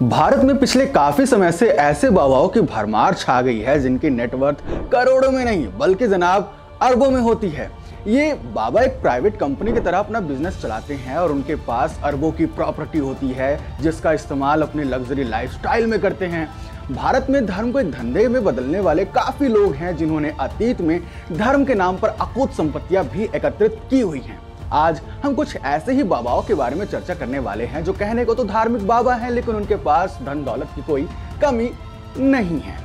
भारत में पिछले काफी समय से ऐसे बाबाओं की भरमार छा गई है जिनकी नेटवर्थ करोड़ों में नहीं बल्कि जनाब अरबों में होती है। ये बाबा एक प्राइवेट कंपनी की तरह अपना बिजनेस चलाते हैं और उनके पास अरबों की प्रॉपर्टी होती है जिसका इस्तेमाल अपने लग्जरी लाइफस्टाइल में करते हैं। भारत में धर्म को एक धंधे में बदलने वाले काफी लोग हैं जिन्होंने अतीत में धर्म के नाम पर अकूत संपत्तियां भी एकत्रित की हुई हैं। आज हम कुछ ऐसे ही बाबाओं के बारे में चर्चा करने वाले हैं जो कहने को तो धार्मिक बाबा हैं लेकिन उनके पास धन दौलत की कोई कमी नहीं है।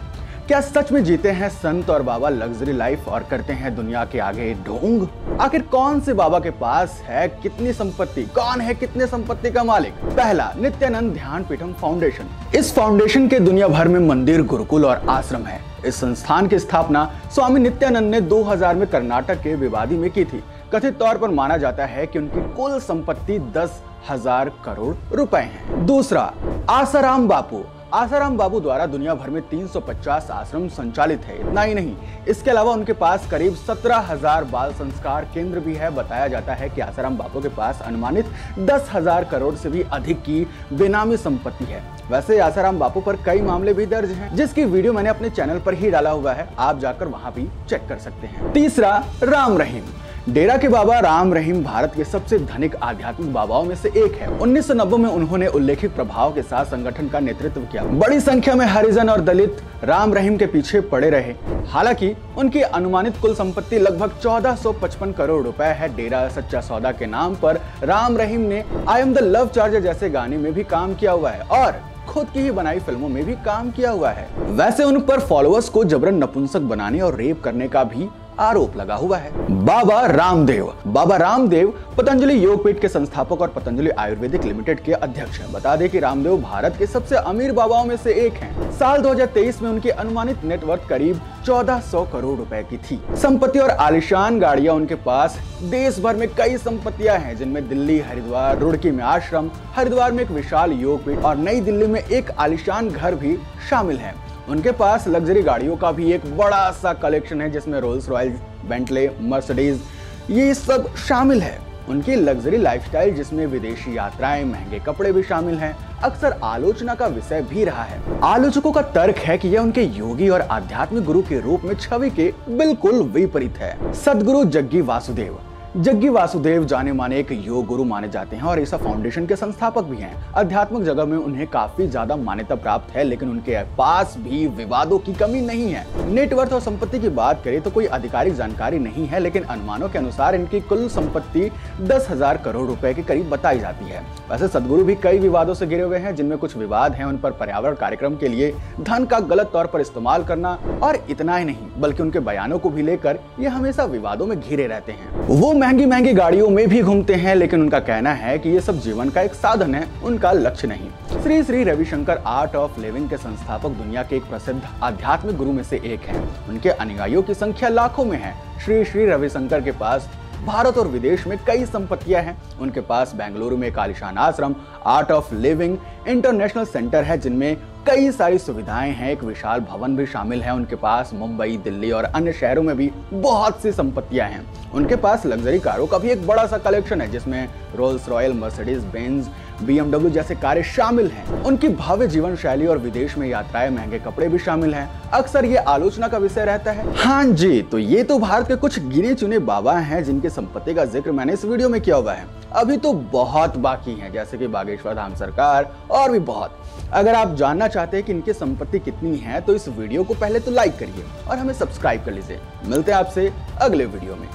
क्या सच में जीते हैं संत और बाबा लग्जरी लाइफ और करते हैं दुनिया के आगे ढोंग? आखिर कौन से बाबा के पास है कितनी संपत्ति, कौन है कितने संपत्ति का मालिक? पहला, नित्यानंद ध्यान पीठम फाउंडेशन। इस फाउंडेशन के दुनिया भर में मंदिर, गुरुकुल और आश्रम है। इस संस्थान की स्थापना स्वामी नित्यानंद ने 2000 में कर्नाटक के भिवादी में की थी। कथित तौर पर माना जाता है कि उनकी कुल संपत्ति 10,000 करोड़ रुपए है। दूसरा, आसाराम बापू। आसाराम बापू द्वारा दुनिया भर में 350 आश्रम संचालित है। इतना ही नहीं, इसके अलावा उनके पास करीब 17,000 बाल संस्कार केंद्र भी है। बताया जाता है कि आसाराम बापू के पास अनुमानित 10,000 करोड़ से भी अधिक की बेनामी संपत्ति है। वैसे आसाराम बापू पर कई मामले भी दर्ज हैं, जिसकी वीडियो मैंने अपने चैनल पर ही डाला हुआ है, आप जाकर वहां भी चेक कर सकते हैं। तीसरा, राम रहीम। डेरा के बाबा राम रहीम भारत के सबसे धनिक आध्यात्मिक बाबाओं में से एक है। 1990 में उन्होंने उल्लेखित प्रभाव के साथ संगठन का नेतृत्व किया। बड़ी संख्या में हरिजन और दलित राम रहीम के पीछे पड़े रहे। हालांकि उनकी अनुमानित कुल संपत्ति लगभग 1455 करोड़ रुपए है। डेरा सच्चा सौदा के नाम पर राम रहीम ने I am the love charger जैसे गाने में भी काम किया हुआ है और खुद की ही बनाई फिल्मों में भी काम किया हुआ है। वैसे उन पर फॉलोअर्स को जबरन नपुंसक बनाने और रेप करने का भी आरोप लगा हुआ है। बाबा रामदेव। बाबा रामदेव पतंजलि योगपीठ के संस्थापक और पतंजलि आयुर्वेदिक लिमिटेड के अध्यक्ष हैं। बता दें कि रामदेव भारत के सबसे अमीर बाबाओं में से एक हैं। साल 2023 में उनकी अनुमानित नेटवर्थ करीब 1400 करोड़ रुपए की थी। संपत्ति और आलिशान गाड़ियां उनके पास देश भर में कई संपत्तियां हैं, जिनमें दिल्ली, हरिद्वार, रुड़की में आश्रम, हरिद्वार में एक विशाल योगपीठ और नई दिल्ली में एक आलिशान घर भी शामिल है। उनके पास लग्जरी गाड़ियों का भी एक बड़ा सा कलेक्शन है जिसमें रोल्स रॉयल्स, बेंटले, मर्सिडीज ये सब शामिल है। उनकी लग्जरी लाइफस्टाइल जिसमें विदेशी यात्राएं, महंगे कपड़े भी शामिल हैं, अक्सर आलोचना का विषय भी रहा है। आलोचकों का तर्क है कि यह उनके योगी और आध्यात्मिक गुरु के रूप में छवि के बिल्कुल विपरीत है। सदगुरु जग्गी वासुदेव। जग्गी वासुदेव जाने माने एक योग गुरु माने जाते हैं और ऐसा फाउंडेशन के संस्थापक भी हैं। आध्यात्मिक जगह में उन्हें काफी ज्यादा मान्यता प्राप्त है लेकिन उनके पास भी विवादों की कमी नहीं है। नेटवर्थ और संपत्ति की बात करें तो कोई आधिकारिक जानकारी नहीं है लेकिन अनुमानों के अनुसार इनकी कुल संपत्ति 10,000 करोड़ रुपए के करीब बताई जाती है। वैसे सदगुरु भी कई विवादों से घिरे हुए हैं, जिनमें कुछ विवाद हैं उन पर पर्यावरण कार्यक्रम के लिए धन का गलत तौर पर इस्तेमाल करना, और इतना ही नहीं बल्कि उनके बयानों को भी लेकर ये हमेशा विवादों में घिरे रहते हैं। वो महंगी गाड़ियों में भी घूमते हैं लेकिन उनका कहना है कि ये सब जीवन का एक साधन है, उनका लक्ष्य नहीं। Shri Shri Ravishankar art of living के संस्थापक दुनिया के एक प्रसिद्ध आध्यात्मिक गुरु में से एक हैं। उनके अनुयायियों की संख्या लाखों में है। श्री श्री रविशंकर के पास भारत और विदेश में कई संपत्तियां हैं। उनके पास बेंगलुरु में एक आलिशान आश्रम, art of living international centre है जिनमें कई सारी सुविधाएं हैं। एक विशाल भवन भी शामिल है। उनके पास मुंबई, दिल्ली और अन्य शहरों में भी बहुत सी संपत्तियां हैं। उनके पास लग्जरी कारों का भी एक बड़ा सा कलेक्शन है जिसमें Rolls Royce, Mercedes Benz, BMW जैसे कारें शामिल हैं। उनकी भव्य जीवन शैली और विदेश में यात्राएं, महंगे कपड़े भी शामिल हैं। अक्सर ये आलोचना का विषय रहता है। हाँ जी, तो ये तो भारत के कुछ गिने चुने बाबा हैं जिनकी संपत्ति का जिक्र मैंने इस वीडियो में किया हुआ है। अभी तो बहुत बाकी हैं, जैसे कि बागेश्वर धाम सरकार और भी बहुत। अगर आप जानना चाहते हैं कि इनकी संपत्ति कितनी है तो इस वीडियो को पहले तो लाइक करिए और हमें सब्सक्राइब कर लीजिए। मिलते हैं आपसे अगले वीडियो में।